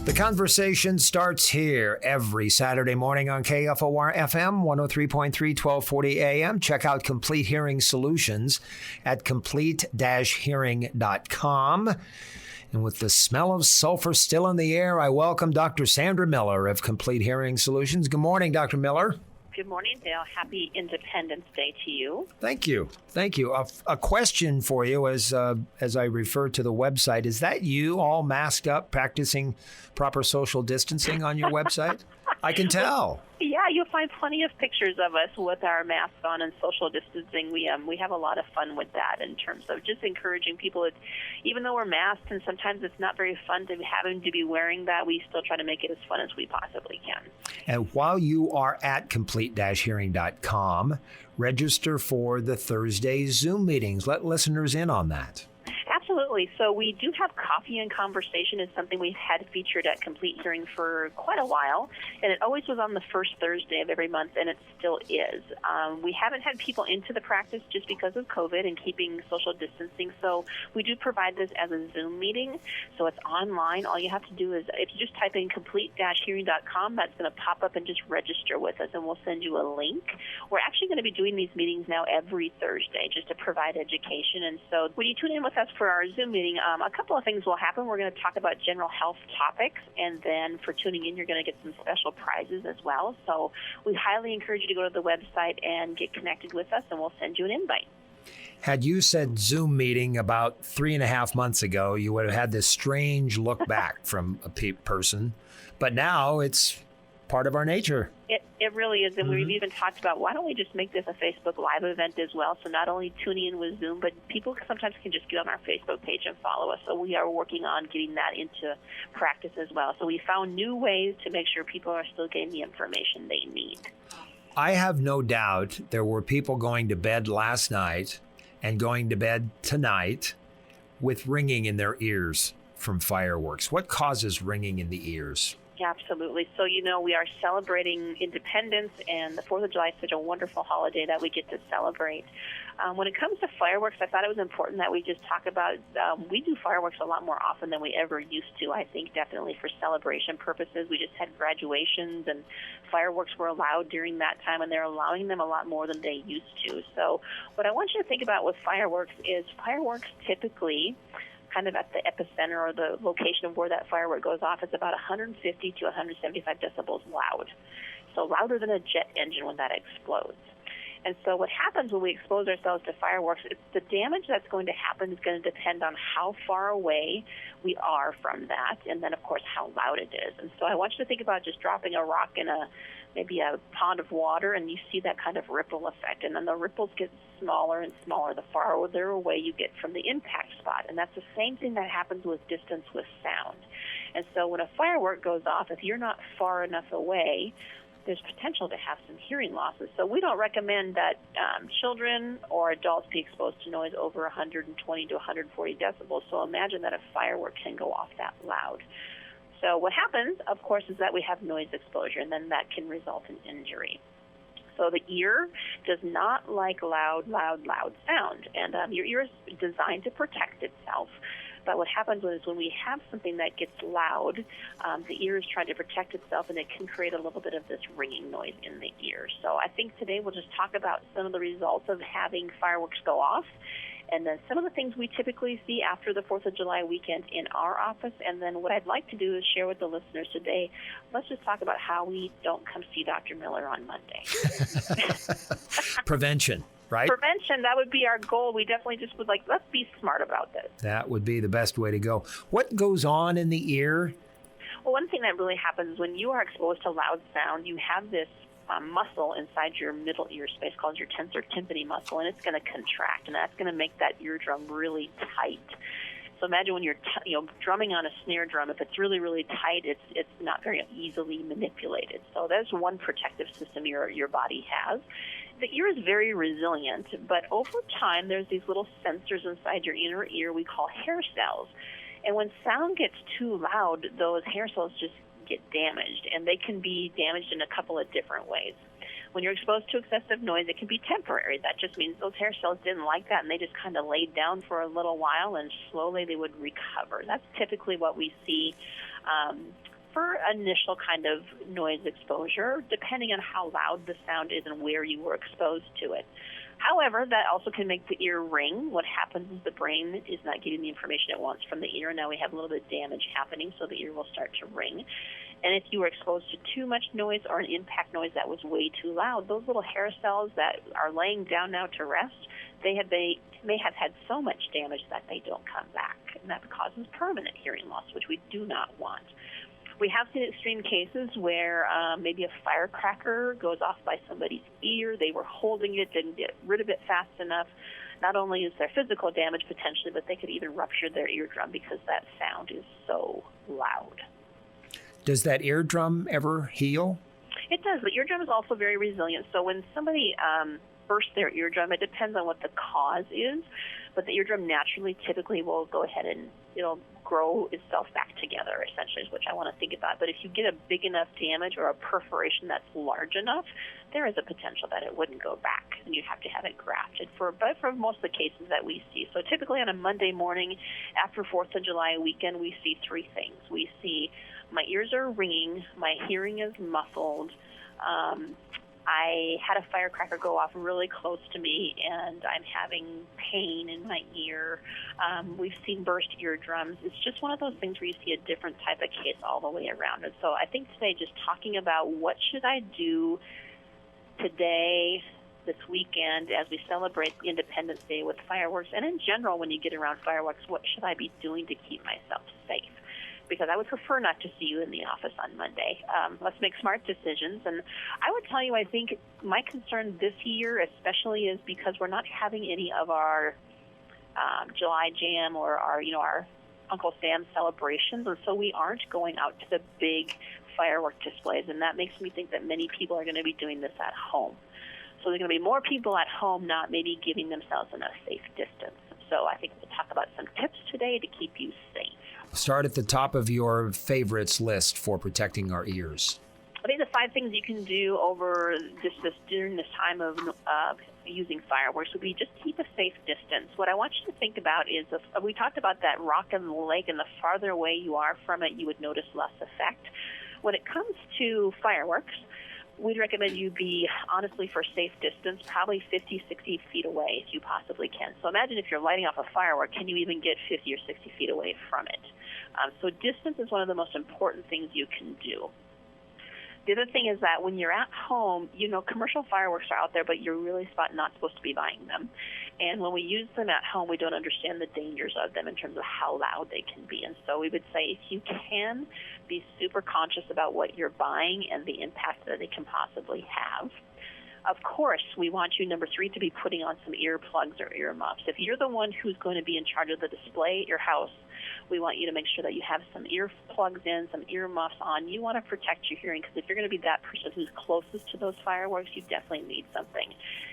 The conversation starts here every Saturday morning on KFOR FM 103.3, 1240 AM. Check out Complete Hearing Solutions at complete-hearing.com. And with the smell of sulfur still in the air, I welcome Dr. Sandra Miller of Complete Hearing Solutions. Good morning, Dr. Miller. Good morning, Dale. Happy Independence Day to you. Thank you. Thank you. A question for you as I refer to the website. Is that you all masked up practicing proper social distancing on your website? I can tell. Yeah, you'll find plenty of pictures of us with our masks on and social distancing. We have a lot of fun with that in terms of just encouraging people. Even though we're masked and sometimes it's not very fun to having to be wearing that, we still try to make it as fun as we possibly can. And while you are at complete-hearing.com, register for the Thursday Zoom meetings. Let listeners in on that. Absolutely. So we do have coffee and conversation is something we've had featured at Complete Hearing for quite a while, and it always was on the first Thursday of every month, and it still is. We haven't had people into the practice just because of COVID and keeping social distancing, so we do provide this as a Zoom meeting. So it's online. All you have to do is, if you just type in complete-hearing.com, that's going to pop up and just register with us, and we'll send you a link. We're actually going to be doing these meetings now every Thursday just to provide education, and so when you tune in with us for our Zoom meeting, a couple of things will happen. We're going to talk about general health topics, and then for tuning in, you're going to get some special prizes as well. So we highly encourage you to go to the website and get connected with us, and we'll send you an invite. Had you said Zoom meeting about 3.5 months ago, you would have had this strange look back from a person. But now it's part of our nature. It really is, and we've even talked about, why don't we just make this a Facebook Live event as well, so not only tuning in with Zoom, but people sometimes can just get on our Facebook page and follow us, so we are working on getting that into practice as well. So we found new ways to make sure people are still getting the information they need. I have no doubt there were people going to bed last night and going to bed tonight with ringing in their ears from fireworks. What causes ringing in the ears? Yeah, absolutely. So, we are celebrating independence, and the 4th of July is such a wonderful holiday that we get to celebrate. When it comes to fireworks, I thought it was important that we just talk about, we do fireworks a lot more often than we ever used to. I think definitely for celebration purposes. We just had graduations, and fireworks were allowed during that time, and they're allowing them a lot more than they used to. So what I want you to think about with fireworks is fireworks typically, kind of at the epicenter or the location of where that firework goes off, it's about 150 to 175 decibels loud. So louder than a jet engine when that explodes. And so what happens when we expose ourselves to fireworks, the damage that's going to happen is going to depend on how far away we are from that, and then, of course, how loud it is. And so I want you to think about just dropping a rock in maybe a pond of water, and you see that kind of ripple effect. And then the ripples get smaller and smaller the farther away you get from the impact spot. And that's the same thing that happens with distance with sound. And so when a firework goes off, if you're not far enough away, there's potential to have some hearing losses. So we don't recommend that children or adults be exposed to noise over 120 to 140 decibels. So imagine that a firework can go off that loud. So what happens, of course, is that we have noise exposure, and then that can result in injury. So the ear does not like loud sound, and your ear is designed to protect itself. But what happens is when we have something that gets loud, the ear is trying to protect itself, and it can create a little bit of this ringing noise in the ear. So I think today we'll just talk about some of the results of having fireworks go off, and then some of the things we typically see after the 4th of July weekend in our office. And then what I'd like to do is share with the listeners today, let's just talk about how we don't come see Dr. Miller on Monday. Prevention. Right? Prevention, that would be our goal. We definitely just would let's be smart about this. That would be the best way to go. What goes on in the ear? Well, one thing that really happens when you are exposed to loud sound, you have this muscle inside your middle ear space called your tensor tympani muscle, and it's going to contract, and that's going to make that eardrum really tight. So imagine when you're drumming on a snare drum, if it's really, really tight, it's not very easily manipulated. So that's one protective system your body has. The ear is very resilient, but over time there's these little sensors inside your inner ear we call hair cells. And when sound gets too loud, those hair cells just get damaged, and they can be damaged in a couple of different ways. When you're exposed to excessive noise, it can be temporary. That just means those hair cells didn't like that, and they just kind of laid down for a little while, and slowly they would recover. That's typically what we see for initial kind of noise exposure, depending on how loud the sound is and where you were exposed to it. However, that also can make the ear ring. What happens is the brain is not getting the information it wants from the ear. Now we have a little bit of damage happening, so the ear will start to ring. And if you were exposed to too much noise or an impact noise that was way too loud, those little hair cells that are laying down now to rest, they may have had so much damage that they don't come back. And that causes permanent hearing loss, which we do not want. We have seen extreme cases where maybe a firecracker goes off by somebody's ear. They were holding it, didn't get rid of it fast enough. Not only is there physical damage potentially, but they could even rupture their eardrum because that sound is so loud. Does that eardrum ever heal? It does. The eardrum is also very resilient. So when somebody bursts their eardrum, it depends on what the cause is, but the eardrum naturally typically will go ahead and it'll grow itself back together, essentially, is what I want to think about. But if you get a big enough damage or a perforation that's large enough, there is a potential that it wouldn't go back, and you'd have to have it grafted but for most of the cases that we see. So typically on a Monday morning after 4th of July weekend, we see three things. We see my ears are ringing, my hearing is muffled, I had a firecracker go off really close to me, and I'm having pain in my ear. We've seen burst eardrums. It's just one of those things where you see a different type of case all the way around. And so I think today just talking about what should I do today, this weekend, as we celebrate Independence Day with fireworks, and in general when you get around fireworks, what should I be doing to keep myself safe? Because I would prefer not to see you in the office on Monday. Let's make smart decisions. And I would tell you, I think my concern this year especially is because we're not having any of our July Jam or our Uncle Sam celebrations, and so we aren't going out to the big firework displays, and that makes me think that many people are going to be doing this at home. So there's going to be more people at home not maybe giving themselves enough safe distance. So I think we'll talk about some tips today to keep you safe. Start at the top of your favorites list for protecting our ears. I think the 5 things you can do over during this time of using fireworks would be just keep a safe distance. What I want you to think about is, we talked about that rock in the lake, and the farther away you are from it, you would notice less effect. When it comes to fireworks, we'd recommend you be, honestly, for safe distance, probably 50, 60 feet away if you possibly can. So imagine if you're lighting off a firework, can you even get 50 or 60 feet away from it? So distance is one of the most important things you can do. The other thing is that when you're at home, commercial fireworks are out there, but you're really not supposed to be buying them. And when we use them at home, we don't understand the dangers of them in terms of how loud they can be. And so we would say if you can, be super conscious about what you're buying and the impact that they can possibly have. Of course, we want you, number 3, to be putting on some earplugs or earmuffs. If you're the one who's going to be in charge of the display at your house, we want you to make sure that you have some earplugs in, some earmuffs on. You want to protect your hearing, because if you're going to be that person who's closest to those fireworks, you definitely need something.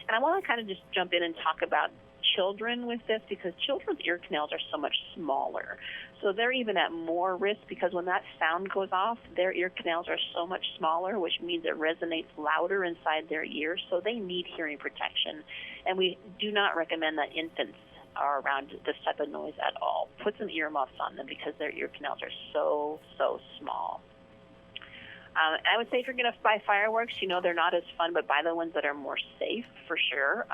And I want to kind of just jump in and talk about children with this, because children's ear canals are so much smaller. So they're even at more risk, because when that sound goes off, their ear canals are so much smaller, which means it resonates louder inside their ears, so they need hearing protection. And we do not recommend that infants are around this type of noise at all. Put some earmuffs on them because their ear canals are so small. I would say if you're going to buy fireworks, they're not as fun, but buy the ones that are more safe for sure.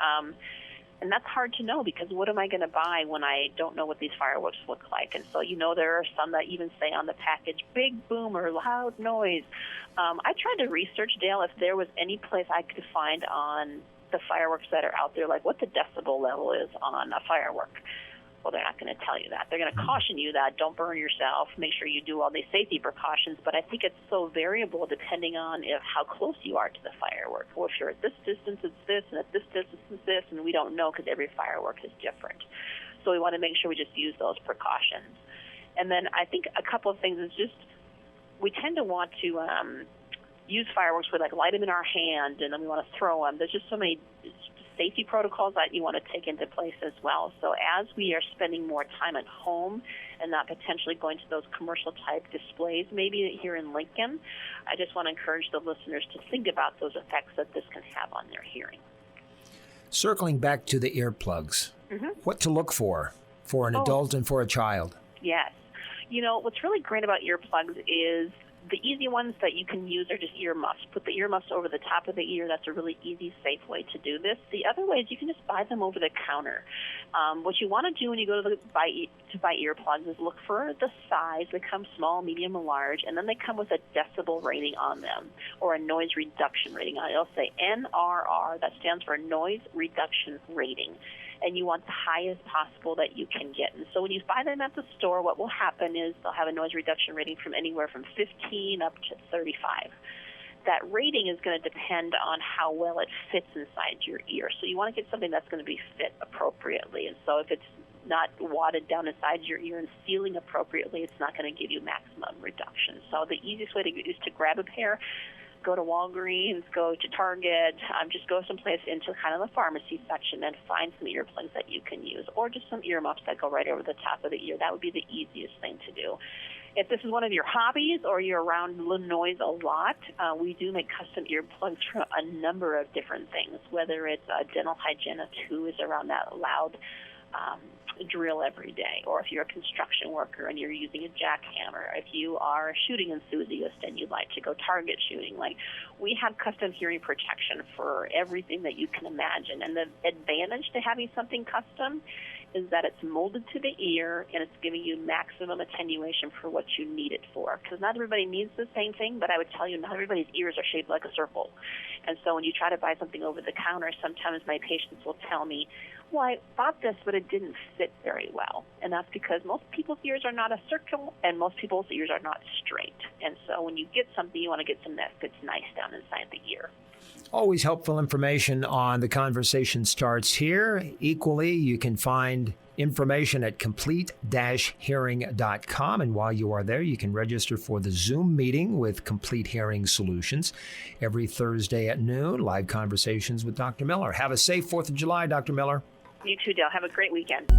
And that's hard to know, because what am I going to buy when I don't know what these fireworks look like? And so, there are some that even say on the package, big boom or loud noise. I tried to research, Dale, if there was any place I could find on the fireworks that are out there, like what the decibel level is on a firework. Well, they're not going to tell you that. They're going to caution you that don't burn yourself, make sure you do all these safety precautions, but I think it's so variable depending on how close you are to the firework. Well, if you're at this distance, it's this, and at this distance, it's this, and we don't know because every firework is different. So we want to make sure we just use those precautions. And then I think a couple of things is just we tend to want to use fireworks. We light them in our hand, and then we want to throw them. There's just so many safety protocols that you want to take into place as well. So as we are spending more time at home and not potentially going to those commercial type displays, maybe here in Lincoln, I just want to encourage the listeners to think about those effects that this can have on their hearing. Circling back to the earplugs, what to look for an adult and for a child? Yes. What's really great about earplugs is The easy ones that you can use are just earmuffs. Put the earmuffs over the top of the ear. That's a really easy, safe way to do this. The other way is you can just buy them over the counter. What you want to do when you go to buy earplugs is look for the size. They come small, medium, and large, and then they come with a decibel rating on them or a noise reduction rating on it. It'll say NRR. That stands for noise reduction rating. And you want the highest possible that you can get. And so when you buy them at the store, what will happen is they'll have a noise reduction rating from anywhere from 15 up to 35. That rating is going to depend on how well it fits inside your ear. So you want to get something that's going to be fit appropriately. And so if it's not wadded down inside your ear and sealing appropriately, it's not going to give you maximum reduction. So the easiest way is to grab a pair, go to Walgreens, go to Target, just go someplace into kind of the pharmacy section and find some earplugs that you can use, or just some earmuffs that go right over the top of the ear. That would be the easiest thing to do. If this is one of your hobbies or you're around noise a lot, we do make custom earplugs for a number of different things, whether it's a dental hygienist who is around that loud drill every day, or if you're a construction worker and you're using a jackhammer, if you are a shooting enthusiast and you'd like to go target shooting. Like, we have custom hearing protection for everything that you can imagine. And the advantage to having something custom is that it's molded to the ear and it's giving you maximum attenuation for what you need it for. Because not everybody needs the same thing, but I would tell you not everybody's ears are shaped like a circle. And so when you try to buy something over the counter, sometimes my patients will tell me, well, I bought this, but it didn't fit very well. And that's because most people's ears are not a circle and most people's ears are not straight. And so when you get something, you want to get something that fits nice down inside the ear. Always helpful information on The Conversation Starts Here. Equally, you can find information at complete-hearing.com. And while you are there, you can register for the Zoom meeting with Complete Hearing Solutions every Thursday at noon. Live conversations with Dr. Miller. Have a safe 4th of July, Dr. Miller. You too, Dale. Have a great weekend.